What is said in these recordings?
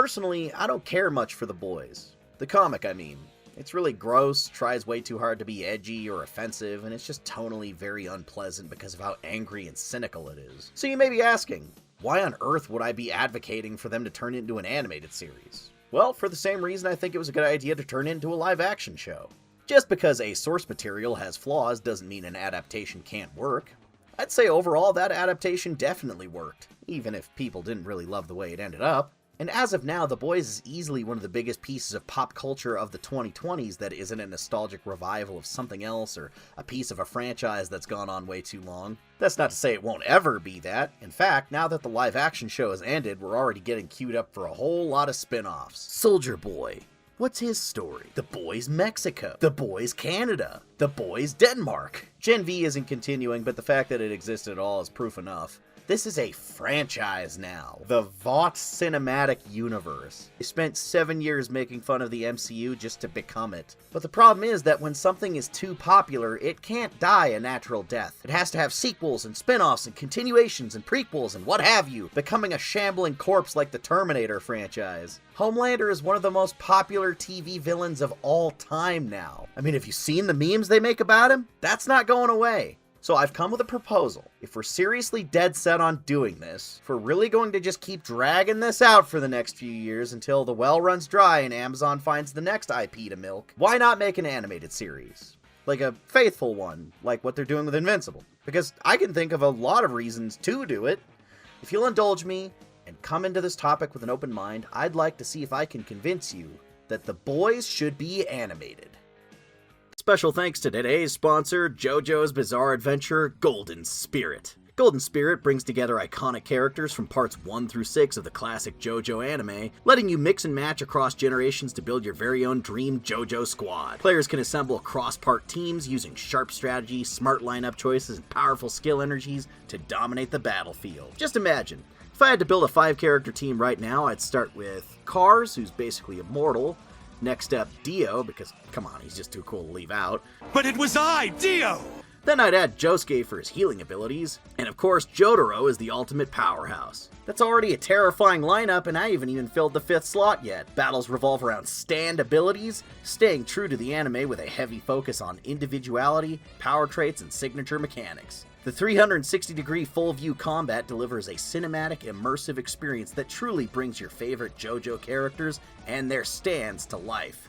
Personally, I don't care much for The Boys. The comic, I mean. It's really gross, tries way too hard to be edgy or offensive, and it's just tonally very unpleasant because of how angry and cynical it is. So you may be asking, why on earth would I be advocating for them to turn it into an animated series? Well, for the same reason I think it was a good idea to turn it into a live-action show. Just because a source material has flaws doesn't mean an adaptation can't work. I'd say overall that adaptation definitely worked, even if people didn't really love the way it ended up. And as of now, The Boys is easily one of the biggest pieces of pop culture of the 2020s that isn't a nostalgic revival of something else or a piece of a franchise that's gone on way too long. That's not to say it won't ever be that. In fact, now that the live-action show has ended, we're already getting queued up for a whole lot of spin-offs. Soldier Boy. What's his story? The Boys Mexico. The Boys Canada. The Boys Denmark. Gen V isn't continuing, but the fact that it existed at all is proof enough. This is a franchise now. The Vought Cinematic Universe. They spent 7 years making fun of the MCU just to become it. But the problem is that when something is too popular, it can't die a natural death. It has to have sequels and spin-offs and continuations and prequels and what have you, becoming a shambling corpse like the Terminator franchise. Homelander is one of the most popular TV villains of all time now. I mean, have you seen the memes they make about him? That's not going away. So I've come with a proposal. If we're seriously dead set on doing this, if we're really going to just keep dragging this out for the next few years until the well runs dry and Amazon finds the next IP to milk, why not make an animated series? Like a faithful one, like what they're doing with Invincible. Because I can think of a lot of reasons to do it. If you'll indulge me and come into this topic with an open mind, I'd like to see if I can convince you that The Boys should be animated. Special thanks to today's sponsor, JoJo's Bizarre Adventure, Golden Spirit. Golden Spirit brings together iconic characters from parts 1 through 6 of the classic JoJo anime, letting you mix and match across generations to build your very own dream JoJo squad. Players can assemble cross-part teams using sharp strategy, smart lineup choices, and powerful skill energies to dominate the battlefield. Just imagine, if I had to build a 5-character team right now, I'd start with Cars, who's basically immortal. Next up, Dio, because, come on, he's just too cool to leave out. But it was I, Dio! Then I'd add Josuke for his healing abilities, and of course Jotaro is the ultimate powerhouse. That's already a terrifying lineup, and I haven't even filled the 5th slot yet. Battles revolve around stand abilities, staying true to the anime with a heavy focus on individuality, power traits, and signature mechanics. The 360-degree full-view combat delivers a cinematic, immersive experience that truly brings your favorite JoJo characters and their stands to life.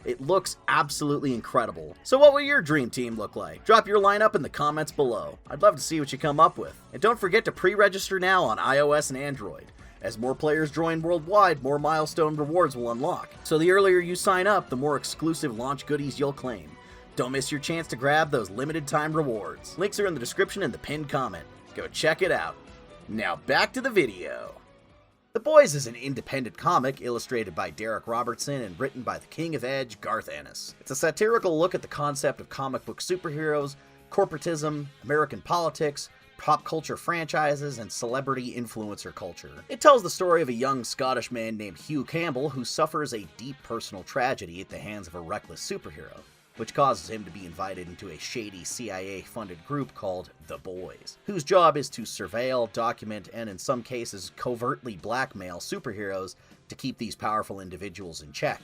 It looks absolutely incredible. So what will your dream team look like? Drop your lineup in the comments below. I'd love to see what you come up with. And don't forget to pre-register now on iOS and Android. As more players join worldwide, more milestone rewards will unlock. So the earlier you sign up, the more exclusive launch goodies you'll claim. Don't miss your chance to grab those limited time rewards. Links are in the description and the pinned comment. Go check it out. Now back to the video. The Boys is an independent comic illustrated by Derek Robertson and written by the King of Edge, Garth Ennis. It's a satirical look at the concept of comic book superheroes, corporatism, American politics, pop culture franchises, and celebrity influencer culture. It tells the story of a young Scottish man named Hugh Campbell who suffers a deep personal tragedy at the hands of a reckless superhero, which causes him to be invited into a shady CIA-funded group called The Boys, whose job is to surveil, document, and in some cases covertly blackmail superheroes to keep these powerful individuals in check.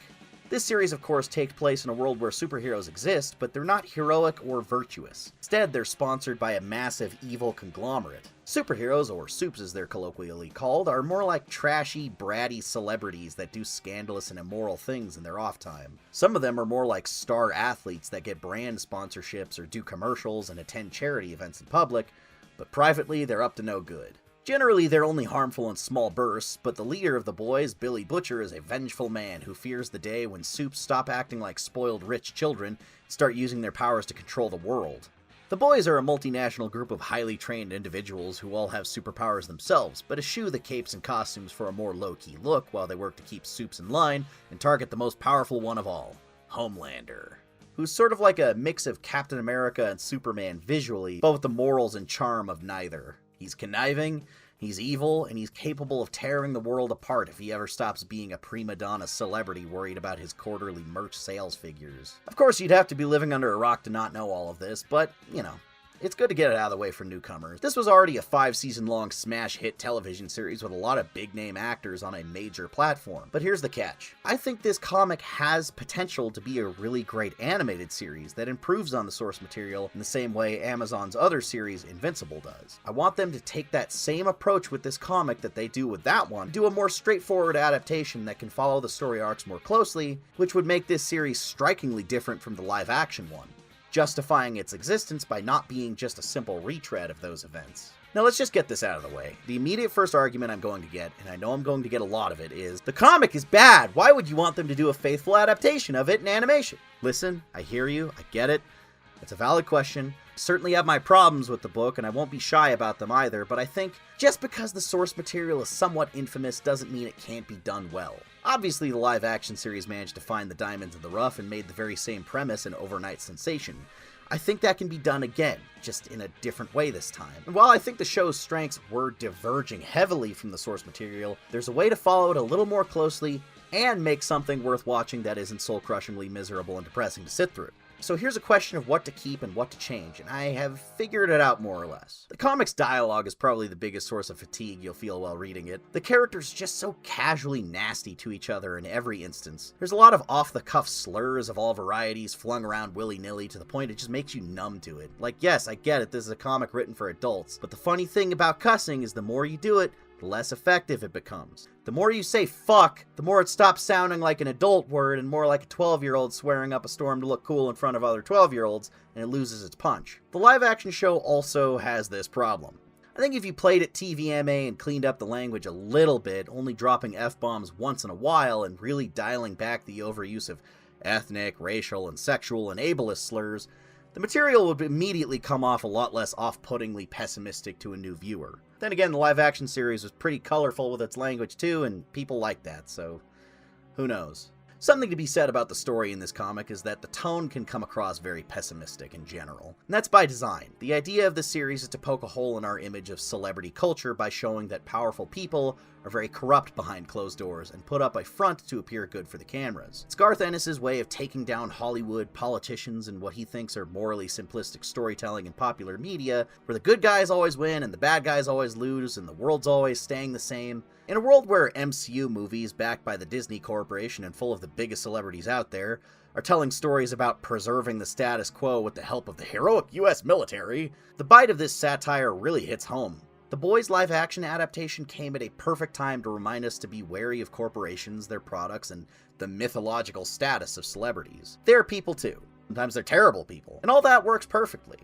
This series, of course, takes place in a world where superheroes exist, but they're not heroic or virtuous. Instead, they're sponsored by a massive evil conglomerate. Superheroes, or supes as they're colloquially called, are more like trashy, bratty celebrities that do scandalous and immoral things in their off time. Some of them are more like star athletes that get brand sponsorships or do commercials and attend charity events in public, but privately they're up to no good. Generally, they're only harmful in small bursts, but the leader of the Boys, Billy Butcher, is a vengeful man who fears the day when supes stop acting like spoiled rich children and start using their powers to control the world. The Boys are a multinational group of highly trained individuals who all have superpowers themselves, but eschew the capes and costumes for a more low-key look while they work to keep supes in line and target the most powerful one of all, Homelander, who's sort of like a mix of Captain America and Superman visually, but with the morals and charm of neither. He's conniving, he's evil, and he's capable of tearing the world apart if he ever stops being a prima donna celebrity worried about his quarterly merch sales figures. Of course, you'd have to be living under a rock to not know all of this, but, you know, it's good to get it out of the way for newcomers. This was already a 5-season-long smash hit television series with a lot of big-name actors on a major platform. But here's the catch. I think this comic has potential to be a really great animated series that improves on the source material in the same way Amazon's other series, Invincible, does. I want them to take that same approach with this comic that they do with that one, do a more straightforward adaptation that can follow the story arcs more closely, which would make this series strikingly different from the live-action one, justifying its existence by not being just a simple retread of those events. Now let's just get this out of the way. The immediate first argument I'm going to get, and I know I'm going to get a lot of it, is the comic is bad. Why would you want them to do a faithful adaptation of it in animation? Listen, I hear you, I get it. It's a valid question. I certainly have my problems with the book, and I won't be shy about them either, but I think just because the source material is somewhat infamous doesn't mean it can't be done well. Obviously, the live-action series managed to find the diamonds in the rough and made the very same premise an overnight sensation. I think that can be done again, just in a different way this time. And while I think the show's strengths were diverging heavily from the source material, there's a way to follow it a little more closely and make something worth watching that isn't soul-crushingly miserable and depressing to sit through. So here's a question of what to keep and what to change, and I have figured it out more or less. The comic's dialogue is probably the biggest source of fatigue you'll feel while reading it. The characters are just so casually nasty to each other in every instance. There's a lot of off-the-cuff slurs of all varieties flung around willy-nilly to the point it just makes you numb to it. Like, yes, I get it, this is a comic written for adults, but the funny thing about cussing is the more you do it, the less effective it becomes. The more you say fuck, the more it stops sounding like an adult word and more like a 12-year-old swearing up a storm to look cool in front of other 12-year-olds, and it loses its punch. The live-action show also has this problem. I think if you played it TVMA and cleaned up the language a little bit, only dropping F-bombs once in a while and really dialing back the overuse of ethnic, racial, and sexual and ableist slurs, the material would immediately come off a lot less off-puttingly pessimistic to a new viewer. Then again, the live-action series was pretty colorful with its language too, and people like that, so who knows. Something to be said about the story in this comic is that the tone can come across very pessimistic in general. And that's by design. The idea of the series is to poke a hole in our image of celebrity culture by showing that powerful people are very corrupt behind closed doors and put up a front to appear good for the cameras. It's Garth Ennis' way of taking down Hollywood, politicians, and what he thinks are morally simplistic storytelling in popular media, where the good guys always win and the bad guys always lose and the world's always staying the same. In a world where MCU movies, backed by the Disney Corporation and full of the biggest celebrities out there, are telling stories about preserving the status quo with the help of the heroic US military, the bite of this satire really hits home. The Boys live-action adaptation came at a perfect time to remind us to be wary of corporations, their products, and the mythological status of celebrities. They're people too. Sometimes they're terrible people. And all that works perfectly.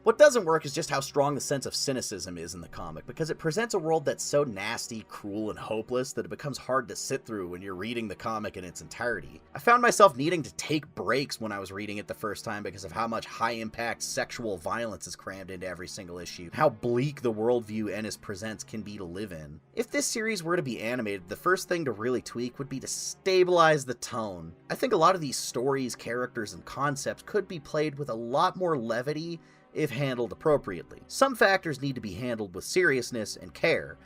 What doesn't work is just how strong the sense of cynicism is in the comic, because it presents a world that's so nasty, cruel, and hopeless that it becomes hard to sit through when you're reading the comic in its entirety. I found myself needing to take breaks when I was reading it the first time because of how much high-impact sexual violence is crammed into every single issue, how bleak the worldview Ennis presents can be to live in. If this series were to be animated, the first thing to really tweak would be to stabilize the tone. I think a lot of these stories, characters, and concepts could be played with a lot more levity if handled appropriately. Some factors need to be handled with seriousness and care,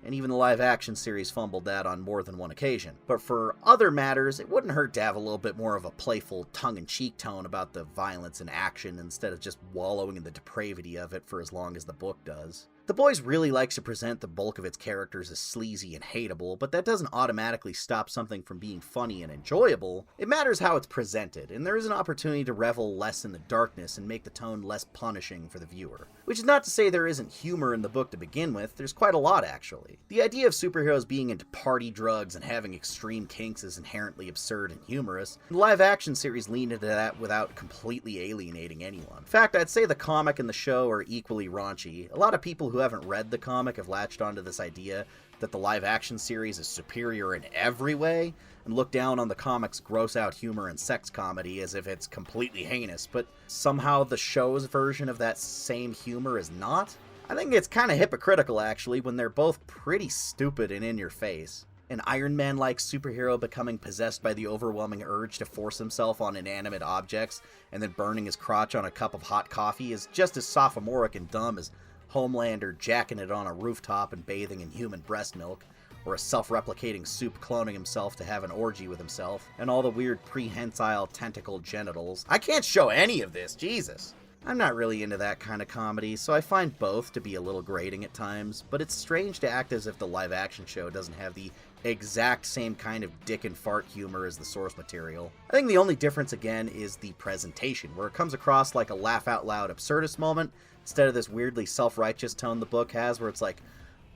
and even the live-action series fumbled that on more than one occasion. But for other matters, it wouldn't hurt to have a little bit more of a playful, tongue-in-cheek tone about the violence and action instead of just wallowing in the depravity of it for as long as the book does. The Boys really likes to present the bulk of its characters as sleazy and hateable, but that doesn't automatically stop something from being funny and enjoyable. It matters how it's presented, and there is an opportunity to revel less in the darkness and make the tone less punishing for the viewer. Which is not to say there isn't humor in the book to begin with, there's quite a lot actually. The idea of superheroes being into party drugs and having extreme kinks is inherently absurd and humorous. The live-action series leaned into that without completely alienating anyone. In fact, I'd say the comic and the show are equally raunchy. A lot of people who haven't read the comic have latched onto this idea that the live-action series is superior in every way, and look down on the comic's gross-out humor and sex comedy as if it's completely heinous, but somehow the show's version of that same humor is not? I think it's kind of hypocritical, actually, when they're both pretty stupid and in your face. An Iron Man-like superhero becoming possessed by the overwhelming urge to force himself on inanimate objects and then burning his crotch on a cup of hot coffee is just as sophomoric and dumb as Homelander jacking it on a rooftop and bathing in human breast milk, or a self-replicating soup cloning himself to have an orgy with himself, and all the weird prehensile tentacled genitals. I can't show any of this, Jesus! I'm not really into that kind of comedy, so I find both to be a little grating at times, but it's strange to act as if the live-action show doesn't have the exact same kind of dick and fart humor as the source material. I think the only difference, again, is the presentation, where it comes across like a laugh-out-loud absurdist moment, instead of this weirdly self-righteous tone the book has, where it's like,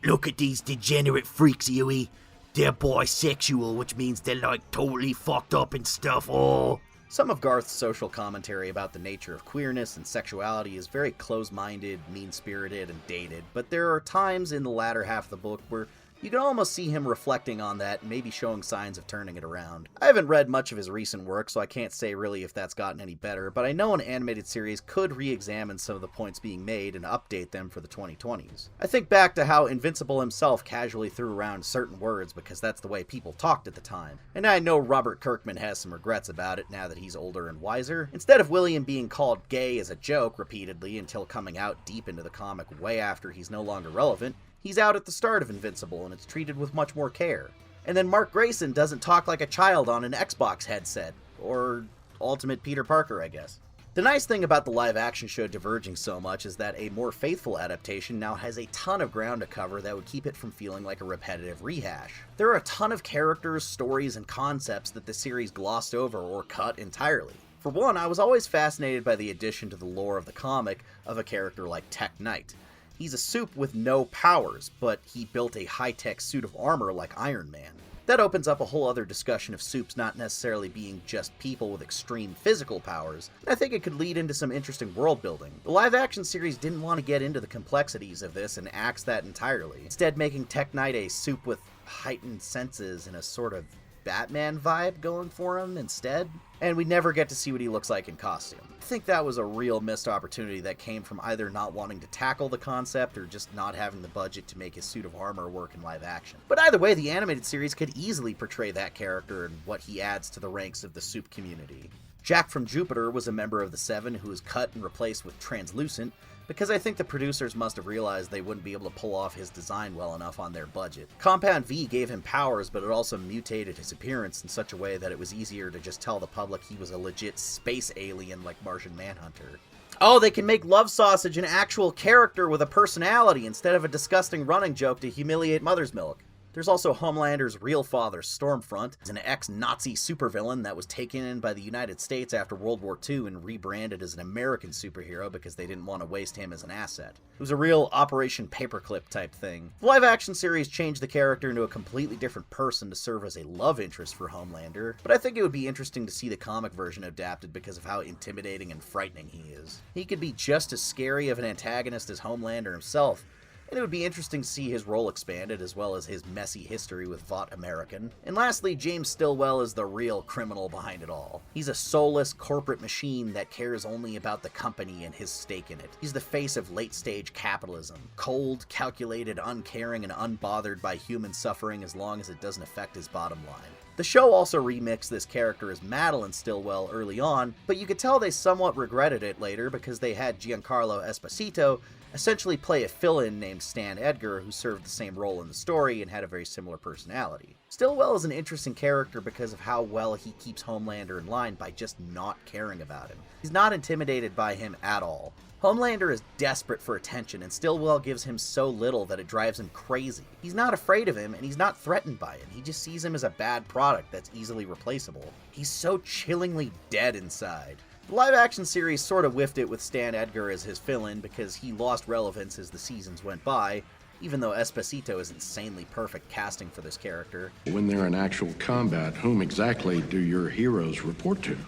"Look at these degenerate freaks, Huey. They're bisexual, which means they're like totally fucked up and stuff, oh." Some of Garth's social commentary about the nature of queerness and sexuality is very close-minded, mean-spirited, and dated, but there are times in the latter half of the book where you can almost see him reflecting on that and maybe showing signs of turning it around. I haven't read much of his recent work, so I can't say really if that's gotten any better, but I know an animated series could re-examine some of the points being made and update them for the 2020s. I think back to how Invincible himself casually threw around certain words because that's the way people talked at the time, and I know Robert Kirkman has some regrets about it now that he's older and wiser. Instead of William being called gay as a joke repeatedly until coming out deep into the comic way after he's no longer relevant, he's out at the start of Invincible, and it's treated with much more care. And then Mark Grayson doesn't talk like a child on an Xbox headset. Or Ultimate Peter Parker, I guess. The nice thing about the live-action show diverging so much is that a more faithful adaptation now has a ton of ground to cover that would keep it from feeling like a repetitive rehash. There are a ton of characters, stories, and concepts that the series glossed over or cut entirely. For one, I was always fascinated by the addition to the lore of the comic of a character like Tech Knight. He's a supe with no powers, but he built a high-tech suit of armor like Iron Man. That opens up a whole other discussion of supes not necessarily being just people with extreme physical powers, and I think it could lead into some interesting world building. The live-action series didn't want to get into the complexities of this and axe that entirely, instead making Tech Knight a supe with heightened senses and a sort of Batman vibe going for him instead, and we never get to see what he looks like in costume. I think that was a real missed opportunity that came from either not wanting to tackle the concept or just not having the budget to make his suit of armor work in live action. But either way, the animated series could easily portray that character and what he adds to the ranks of the supe community. Jack from Jupiter was a member of the Seven who was cut and replaced with Translucent, because I think the producers must have realized they wouldn't be able to pull off his design well enough on their budget. Compound V gave him powers, but it also mutated his appearance in such a way that it was easier to just tell the public he was a legit space alien like Martian Manhunter. Oh, they can make Love Sausage an actual character with a personality instead of a disgusting running joke to humiliate Mother's Milk. There's also Homelander's real father, Stormfront. He's an ex-Nazi supervillain that was taken in by the United States after World War II and rebranded as an American superhero because they didn't want to waste him as an asset. It was a real Operation Paperclip type thing. The live-action series changed the character into a completely different person to serve as a love interest for Homelander, but I think it would be interesting to see the comic version adapted because of how intimidating and frightening he is. He could be just as scary of an antagonist as Homelander himself, and it would be interesting to see his role expanded, as well as his messy history with Vought American. And lastly, James Stillwell is the real criminal behind it all. He's a soulless corporate machine that cares only about the company and his stake in it. He's the face of late-stage capitalism. Cold, calculated, uncaring, and unbothered by human suffering as long as it doesn't affect his bottom line. The show also remixed this character as Madeline Stillwell early on, but you could tell they somewhat regretted it later because they had Giancarlo Esposito essentially play a fill-in named Stan Edgar who served the same role in the story and had a very similar personality. Stillwell is an interesting character because of how well he keeps Homelander in line by just not caring about him. He's not intimidated by him at all. Homelander is desperate for attention, and Stillwell gives him so little that it drives him crazy. He's not afraid of him, and he's not threatened by him. He just sees him as a bad product that's easily replaceable. He's so chillingly dead inside. The live-action series sort of whiffed it with Stan Edgar as his fill-in because he lost relevance as the seasons went by, even though Esposito is insanely perfect casting for this character. When they're in actual combat, whom exactly do your heroes report to?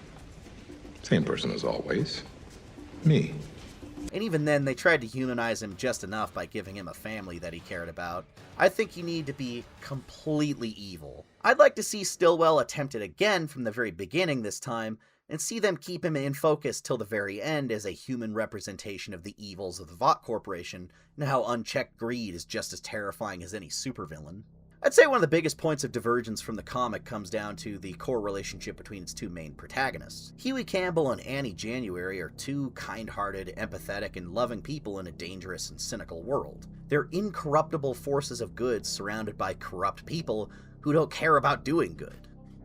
Same person as always. Me. And even then, they tried to humanize him just enough by giving him a family that he cared about. I think you need to be completely evil. I'd like to see Stillwell attempt it again from the very beginning this time, and see them keep him in focus till the very end as a human representation of the evils of the Vought Corporation, and how unchecked greed is just as terrifying as any supervillain. I'd say one of the biggest points of divergence from the comic comes down to the core relationship between its two main protagonists. Huey Campbell and Annie January are two kind-hearted, empathetic, and loving people in a dangerous and cynical world. They're incorruptible forces of good surrounded by corrupt people who don't care about doing good.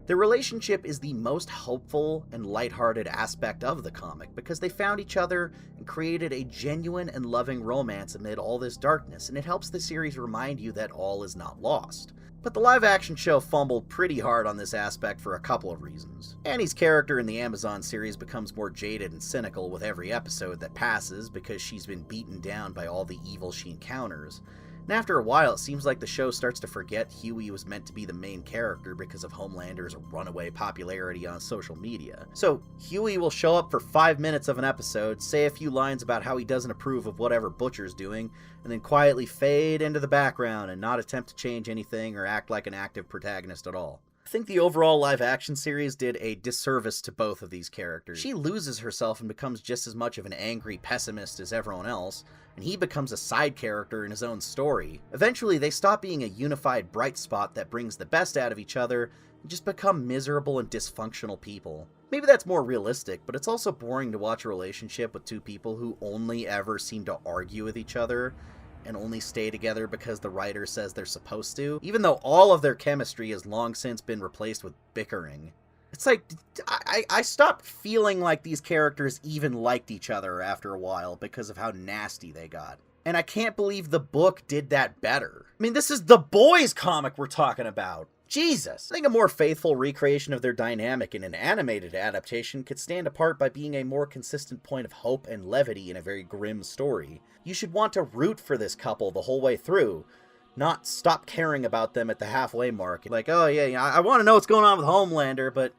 Their relationship is the most hopeful and lighthearted aspect of the comic because they found each other and created a genuine and loving romance amid all this darkness, and it helps the series remind you that all is not lost. But the live-action show fumbled pretty hard on this aspect for a couple of reasons. Annie's character in the Amazon series becomes more jaded and cynical with every episode that passes because she's been beaten down by all the evil she encounters. And after a while, it seems like the show starts to forget Huey was meant to be the main character because of Homelander's runaway popularity on social media. So, Huey will show up for 5 minutes of an episode, say a few lines about how he doesn't approve of whatever Butcher's doing, and then quietly fade into the background and not attempt to change anything or act like an active protagonist at all. I think the overall live-action series did a disservice to both of these characters. She loses herself and becomes just as much of an angry pessimist as everyone else, and he becomes a side character in his own story. Eventually, they stop being a unified bright spot that brings the best out of each other and just become miserable and dysfunctional people. Maybe that's more realistic, but it's also boring to watch a relationship with two people who only ever seem to argue with each other and only stay together because the writer says they're supposed to, even though all of their chemistry has long since been replaced with bickering. It's like, I stopped feeling like these characters even liked each other after a while because of how nasty they got. And I can't believe the book did that better. I mean, this is the boys comic we're talking about. Jesus! I think a more faithful recreation of their dynamic in an animated adaptation could stand apart by being a more consistent point of hope and levity in a very grim story. You should want to root for this couple the whole way through, not stop caring about them at the halfway mark. Like, oh yeah, I want to know what's going on with Homelander, but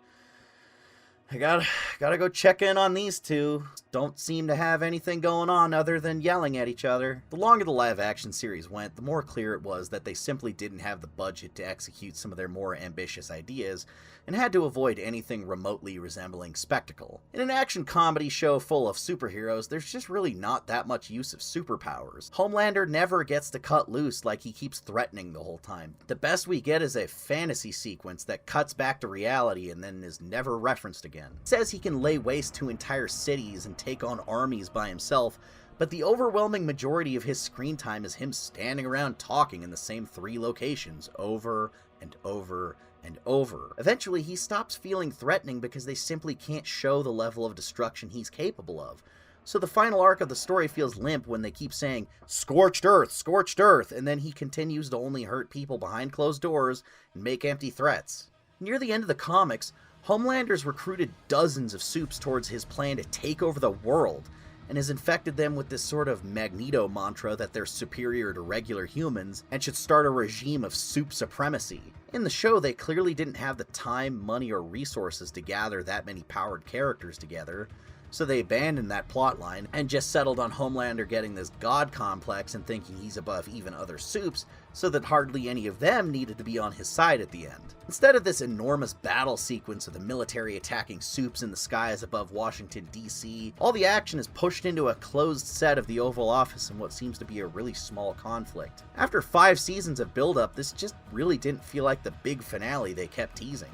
I gotta go check in on these two. Don't seem to have anything going on other than yelling at each other. The longer the live-action series went, the more clear it was that they simply didn't have the budget to execute some of their more ambitious ideas, and had to avoid anything remotely resembling spectacle. In an action comedy show full of superheroes, there's just really not that much use of superpowers. Homelander never gets to cut loose like he keeps threatening the whole time. The best we get is a fantasy sequence that cuts back to reality and then is never referenced again. It says he can lay waste to entire cities and take on armies by himself, but the overwhelming majority of his screen time is him standing around talking in the same 3 locations over and over and over. Eventually, he stops feeling threatening because they simply can't show the level of destruction he's capable of. So the final arc of the story feels limp when they keep saying, scorched earth, and then he continues to only hurt people behind closed doors and make empty threats. Near the end of the comics, Homelander's recruited dozens of supes towards his plan to take over the world, and has infected them with this sort of Magneto mantra that they're superior to regular humans and should start a regime of supe supremacy. In the show, they clearly didn't have the time, money, or resources to gather that many powered characters together, so they abandoned that plotline and just settled on Homelander getting this god complex and thinking he's above even other supes, so that hardly any of them needed to be on his side at the end. Instead of this enormous battle sequence of the military attacking supes in the skies above Washington, D.C., all the action is pushed into a closed set of the Oval Office in what seems to be a really small conflict. After 5 seasons of build-up, this just really didn't feel like the big finale they kept teasing.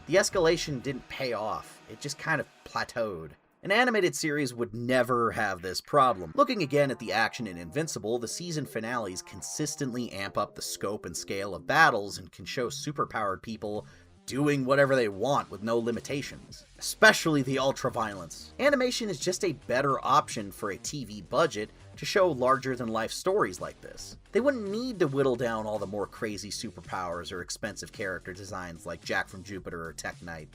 The escalation didn't pay off, it just kind of plateaued. An animated series would never have this problem. Looking again at the action in Invincible, the season finales consistently amp up the scope and scale of battles and can show superpowered people doing whatever they want with no limitations, especially the ultra-violence. Animation is just a better option for a TV budget to show larger-than-life stories like this. They wouldn't need to whittle down all the more crazy superpowers or expensive character designs like Jack from Jupiter or Tech Knight.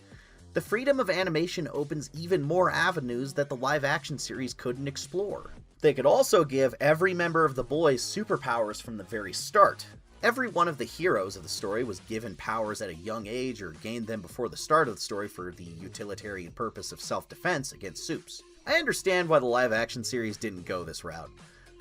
The freedom of animation opens even more avenues that the live-action series couldn't explore. They could also give every member of the boys superpowers from the very start. Every one of the heroes of the story was given powers at a young age or gained them before the start of the story for the utilitarian purpose of self-defense against supes. I understand why the live-action series didn't go this route.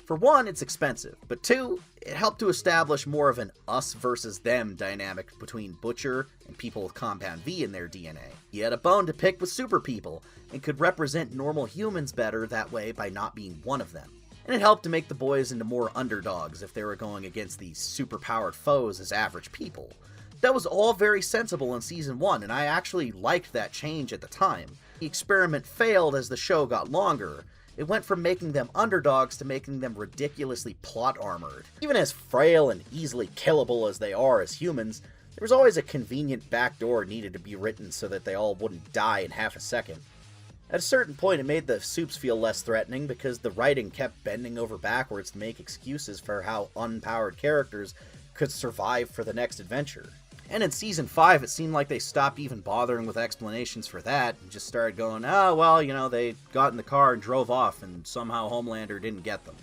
For one, it's expensive, but 2, it helped to establish more of an us versus them dynamic between Butcher and people with Compound V in their DNA. He had a bone to pick with super people, and could represent normal humans better that way by not being one of them. And it helped to make the boys into more underdogs if they were going against these superpowered foes as average people. That was all very sensible in Season 1, and I actually liked that change at the time. The experiment failed as the show got longer. It went from making them underdogs to making them ridiculously plot-armored. Even as frail and easily killable as they are as humans, There was always a convenient backdoor needed to be written so that they all wouldn't die in half a second. At a certain point, it made the Supes feel less threatening because the writing kept bending over backwards to make excuses for how unpowered characters could survive for the next adventure. And in Season 5, it seemed like they stopped even bothering with explanations for that and just started going, oh, well, you know, they got in the car and drove off and somehow Homelander didn't get them.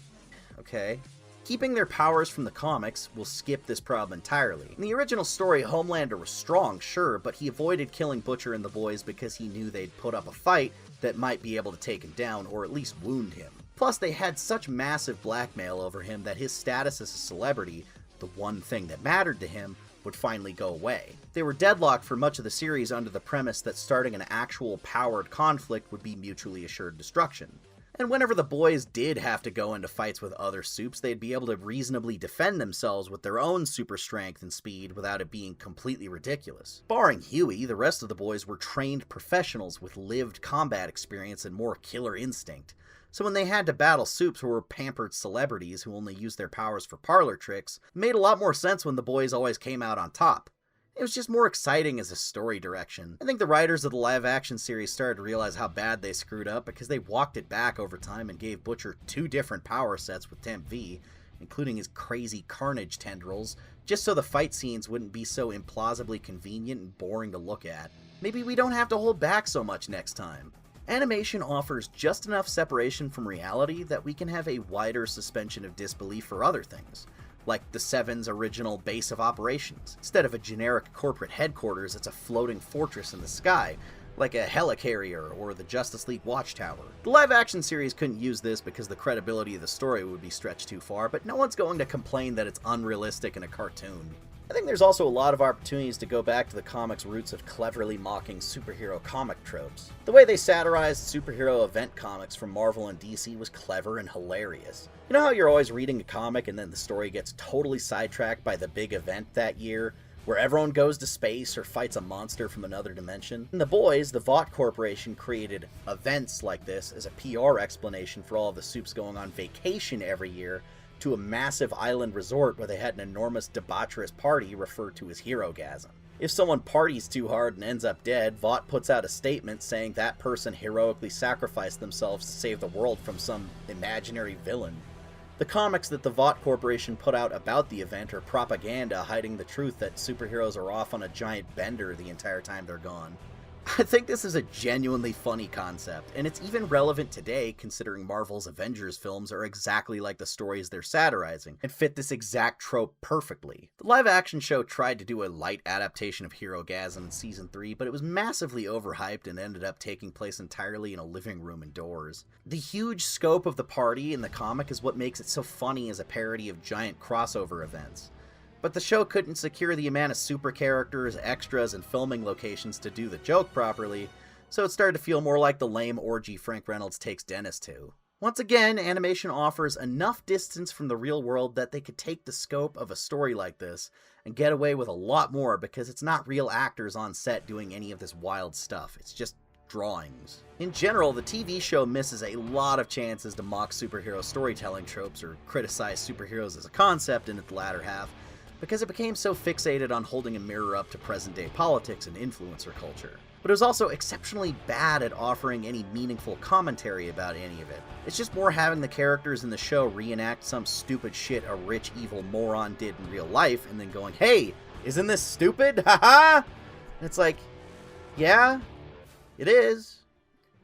Okay. Keeping their powers from the comics will skip this problem entirely. In the original story, Homelander was strong, sure, but he avoided killing Butcher and the boys because he knew they'd put up a fight that might be able to take him down, or at least wound him. Plus, they had such massive blackmail over him that his status as a celebrity, the one thing that mattered to him, would finally go away. They were deadlocked for much of the series under the premise that starting an actual powered conflict would be mutually assured destruction. And whenever the boys did have to go into fights with other Supes, they'd be able to reasonably defend themselves with their own super strength and speed without it being completely ridiculous. Barring Huey, the rest of the boys were trained professionals with lived combat experience and more killer instinct. So when they had to battle Supes who were pampered celebrities who only used their powers for parlor tricks, it made a lot more sense when the boys always came out on top. It was just more exciting as a story direction. I think the writers of the live-action series started to realize how bad they screwed up because they walked it back over time and gave Butcher 2 different power sets with Temp V, including his crazy carnage tendrils, just so the fight scenes wouldn't be so implausibly convenient and boring to look at. Maybe we don't have to hold back so much next time. Animation offers just enough separation from reality that we can have a wider suspension of disbelief for other things, like the Seven's original base of operations. Instead of a generic corporate headquarters, it's a floating fortress in the sky, like a helicarrier or the Justice League Watchtower. The live-action series couldn't use this because the credibility of the story would be stretched too far, but no one's going to complain that it's unrealistic in a cartoon. I think there's also a lot of opportunities to go back to the comics' roots of cleverly mocking superhero comic tropes. The way they satirized superhero event comics from Marvel and DC was clever and hilarious. You know how you're always reading a comic and then the story gets totally sidetracked by the big event that year, where everyone goes to space or fights a monster from another dimension? In The Boys, the Vought Corporation created events like this as a PR explanation for all of the Supes going on vacation every year to a massive island resort where they had an enormous debaucherous party referred to as Herogasm. If someone parties too hard and ends up dead, Vought puts out a statement saying that person heroically sacrificed themselves to save the world from some imaginary villain. The comics that the Vought Corporation put out about the event are propaganda hiding the truth that superheroes are off on a giant bender the entire time they're gone. I think this is a genuinely funny concept, and it's even relevant today considering Marvel's Avengers films are exactly like the stories they're satirizing, and fit this exact trope perfectly. The live-action show tried to do a light adaptation of Herogasm in Season 3, but it was massively overhyped and ended up taking place entirely in a living room indoors. The huge scope of the party in the comic is what makes it so funny as a parody of giant crossover events. But the show couldn't secure the amount of super characters, extras, and filming locations to do the joke properly, so it started to feel more like the lame orgy Frank Reynolds takes Dennis to. Once again, animation offers enough distance from the real world that they could take the scope of a story like this and get away with a lot more because it's not real actors on set doing any of this wild stuff, it's just drawings. In general, the TV show misses a lot of chances to mock superhero storytelling tropes or criticize superheroes as a concept in its latter half, because it became so fixated on holding a mirror up to present-day politics and influencer culture. But it was also exceptionally bad at offering any meaningful commentary about any of it. It's just more having the characters in the show reenact some stupid shit a rich, evil moron did in real life, and then going, hey, isn't this stupid? Haha! And it's like, yeah, it is.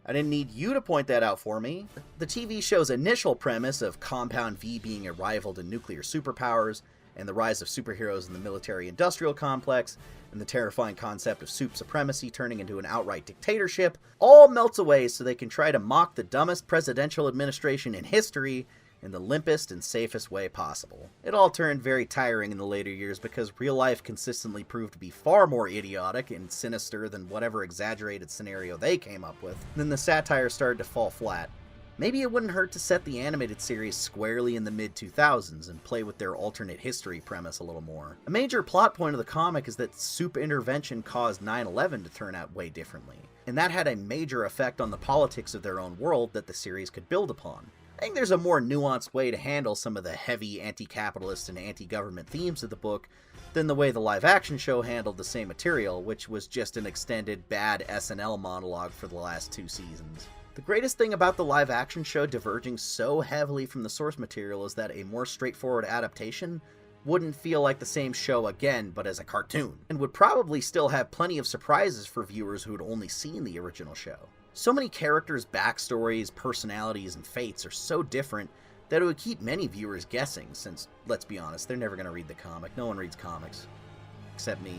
I didn't need you to point that out for me. The TV show's initial premise of Compound V being a rival to nuclear superpowers, and the rise of superheroes in the military-industrial complex, and the terrifying concept of Supe supremacy turning into an outright dictatorship, all melts away so they can try to mock the dumbest presidential administration in history in the limpest and safest way possible. It all turned very tiring in the later years because real life consistently proved to be far more idiotic and sinister than whatever exaggerated scenario they came up with. Then the satire started to fall flat. Maybe it wouldn't hurt to set the animated series squarely in the mid-2000s and play with their alternate history premise a little more. A major plot point of the comic is that Supe intervention caused 9/11 to turn out way differently, and that had a major effect on the politics of their own world that the series could build upon. I think there's a more nuanced way to handle some of the heavy anti-capitalist and anti-government themes of the book, than the way the live-action show handled the same material, which was just an extended bad SNL monologue for the last 2 seasons. The greatest thing about the live-action show diverging so heavily from the source material is that a more straightforward adaptation wouldn't feel like the same show again, but as a cartoon, and would probably still have plenty of surprises for viewers who had only seen the original show. So many characters' backstories, personalities, and fates are so different that it would keep many viewers guessing, since, let's be honest, they're never going to read the comic. No one reads comics. Except me.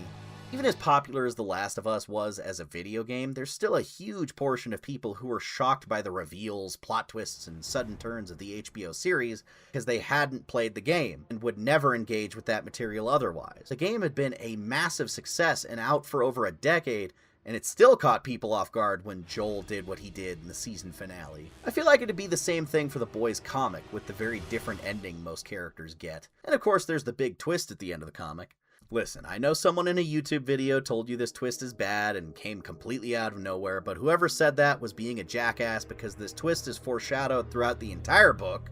Even as popular as The Last of Us was as a video game, there's still a huge portion of people who were shocked by the reveals, plot twists, and sudden turns of the HBO series because they hadn't played the game and would never engage with that material otherwise. The game had been a massive success and out for over a decade, and it still caught people off guard when Joel did what he did in the season finale. I feel like it'd be the same thing for the Boys comic, with the very different ending most characters get. And of course there's the big twist at the end of the comic. Listen, I know someone in a YouTube video told you this twist is bad and came completely out of nowhere, but whoever said that was being a jackass because this twist is foreshadowed throughout the entire book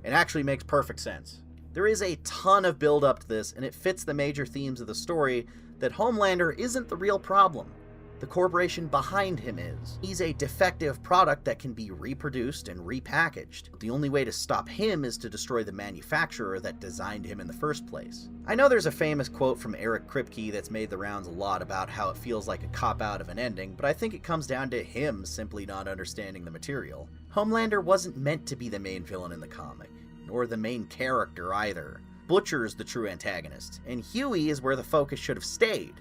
and actually makes perfect sense. There is a ton of build up to this, and it fits the major themes of the story that Homelander isn't the real problem. The corporation behind him is. He's a defective product that can be reproduced and repackaged. The only way to stop him is to destroy the manufacturer that designed him in the first place. I know there's a famous quote from Eric Kripke that's made the rounds a lot about how it feels like a cop-out of an ending, but I think it comes down to him simply not understanding the material. Homelander wasn't meant to be the main villain in the comic, nor the main character either. Butcher's the true antagonist, and Huey is where the focus should have stayed.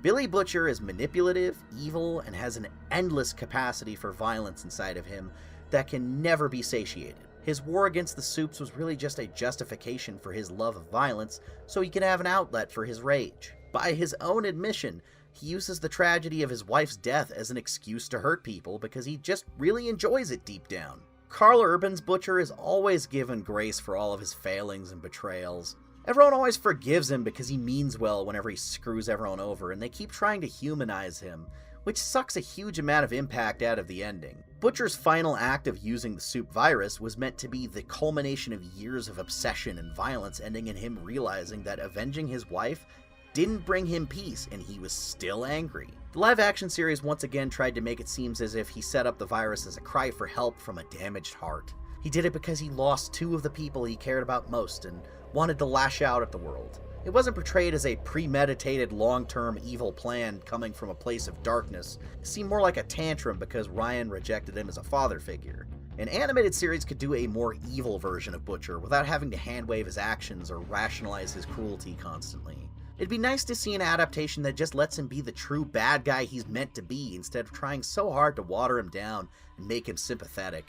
Billy Butcher is manipulative, evil, and has an endless capacity for violence inside of him that can never be satiated. His war against the Supes was really just a justification for his love of violence, so he can have an outlet for his rage. By his own admission, he uses the tragedy of his wife's death as an excuse to hurt people because he just really enjoys it deep down. Karl Urban's Butcher is always given grace for all of his failings and betrayals. Everyone always forgives him because he means well whenever he screws everyone over, and they keep trying to humanize him, which sucks a huge amount of impact out of the ending. Butcher's final act of using the Supe virus was meant to be the culmination of years of obsession and violence, ending in him realizing that avenging his wife didn't bring him peace, and he was still angry. The live-action series once again tried to make it seem as if he set up the virus as a cry for help from a damaged heart. He did it because he lost 2 of the people he cared about most and wanted to lash out at the world. It wasn't portrayed as a premeditated long-term evil plan coming from a place of darkness. It seemed more like a tantrum because Ryan rejected him as a father figure. An animated series could do a more evil version of Butcher without having to handwave his actions or rationalize his cruelty constantly. It'd be nice to see an adaptation that just lets him be the true bad guy he's meant to be instead of trying so hard to water him down and make him sympathetic.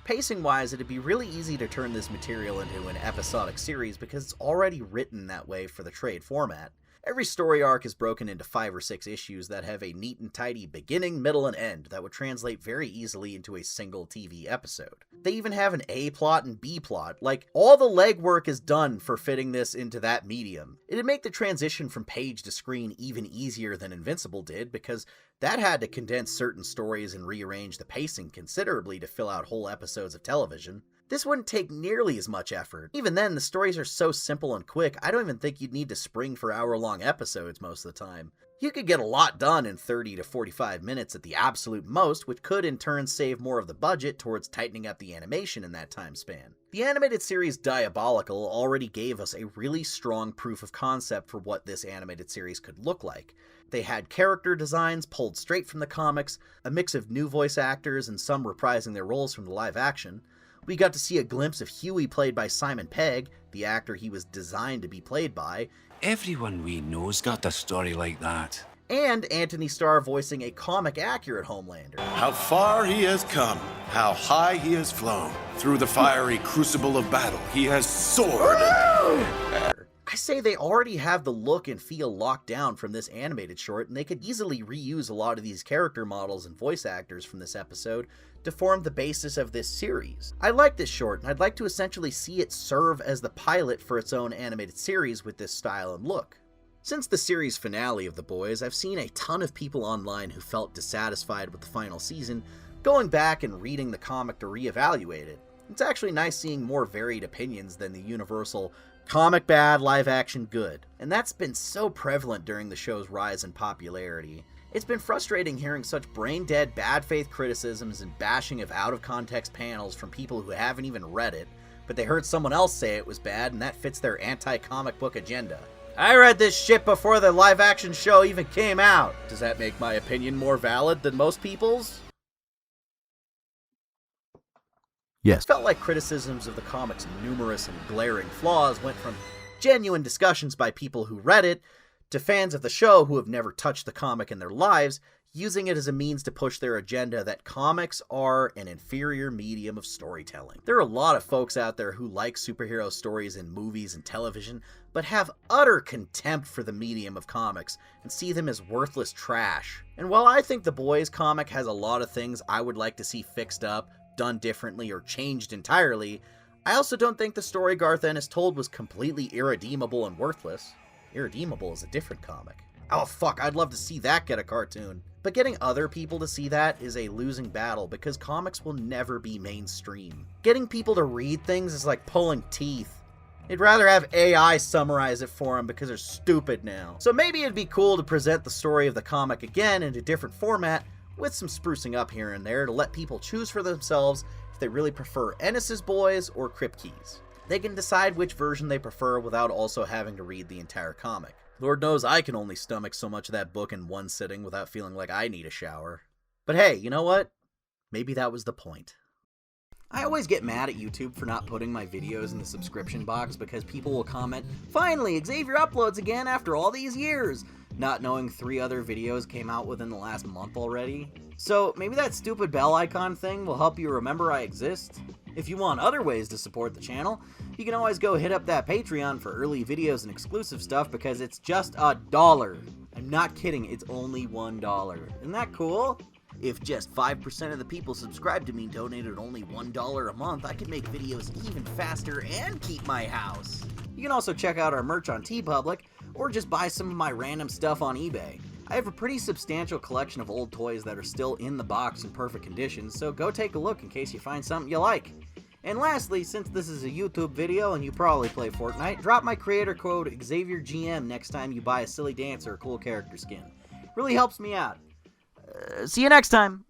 Pacing-wise, it'd be really easy to turn this material into an episodic series because it's already written that way for the trade format. Every story arc is broken into 5 or 6 issues that have a neat and tidy beginning, middle, and end that would translate very easily into a single TV episode. They even have an A plot and B plot, like all the legwork is done for fitting this into that medium. It'd make the transition from page to screen even easier than Invincible did because that had to condense certain stories and rearrange the pacing considerably to fill out whole episodes of television. This wouldn't take nearly as much effort. Even then, the stories are so simple and quick, I don't even think you'd need to spring for hour-long episodes most of the time. You could get a lot done in 30 to 45 minutes at the absolute most, which could in turn save more of the budget towards tightening up the animation in that time span. The animated series Diabolical already gave us a really strong proof of concept for what this animated series could look like. They had character designs pulled straight from the comics, a mix of new voice actors and some reprising their roles from the live action. We got to see a glimpse of Huey played by Simon Pegg, the actor he was designed to be played by. Everyone we know's got a story like that. And Anthony Starr voicing a comic-accurate Homelander. How far he has come, how high he has flown. Through the fiery crucible of battle, he has soared. I say they already have the look and feel locked down from this animated short, and they could easily reuse a lot of these character models and voice actors from this episode to form the basis of this series. I like this short, and I'd like to essentially see it serve as the pilot for its own animated series with this style and look. Since the series finale of The Boys, I've seen a ton of people online who felt dissatisfied with the final season, going back and reading the comic to reevaluate it. It's actually nice seeing more varied opinions than the universal, Comic bad, live action good. And that's been so prevalent during the show's rise in popularity. It's been frustrating hearing such brain-dead, bad faith criticisms and bashing of out-of-context panels from people who haven't even read it, but they heard someone else say it was bad and that fits their anti-comic book agenda. I read this shit before the live-action show even came out. Does that make my opinion more valid than most people's? Yes. It felt like criticisms of the comic's numerous and glaring flaws went from genuine discussions by people who read it to fans of the show who have never touched the comic in their lives, using it as a means to push their agenda that comics are an inferior medium of storytelling. There are a lot of folks out there who like superhero stories in movies and television, but have utter contempt for the medium of comics and see them as worthless trash. And while I think The Boys comic has a lot of things I would like to see fixed up, done differently, or changed entirely, I also don't think the story Garth Ennis told was completely irredeemable and worthless. Irredeemable is a different comic. Oh fuck, I'd love to see that get a cartoon. But getting other people to see that is a losing battle because comics will never be mainstream. Getting people to read things is like pulling teeth. They'd rather have AI summarize it for them because they're stupid now. So maybe it'd be cool to present the story of the comic again in a different format with some sprucing up here and there to let people choose for themselves if they really prefer Ennis's Boys or Kripke's. They can decide which version they prefer without also having to read the entire comic. Lord knows I can only stomach so much of that book in one sitting without feeling like I need a shower. But hey, you know what? Maybe that was the point. I always get mad at YouTube for not putting my videos in the subscription box because people will comment, "Finally, Xavier uploads again after all these years," not knowing 3 other videos came out within the last month already. So maybe that stupid bell icon thing will help you remember I exist. If you want other ways to support the channel, you can always go hit up that Patreon for early videos and exclusive stuff because it's just $1. I'm not kidding, it's only $1. Isn't that cool? If just 5% of the people subscribed to me donated only $1 a month, I could make videos even faster and keep my house. You can also check out our merch on TeePublic, or just buy some of my random stuff on eBay. I have a pretty substantial collection of old toys that are still in the box in perfect condition, so go take a look in case you find something you like. And lastly, since this is a YouTube video and you probably play Fortnite, drop my creator code XavierGM next time you buy a silly dance or a cool character skin. Really helps me out. See you next time!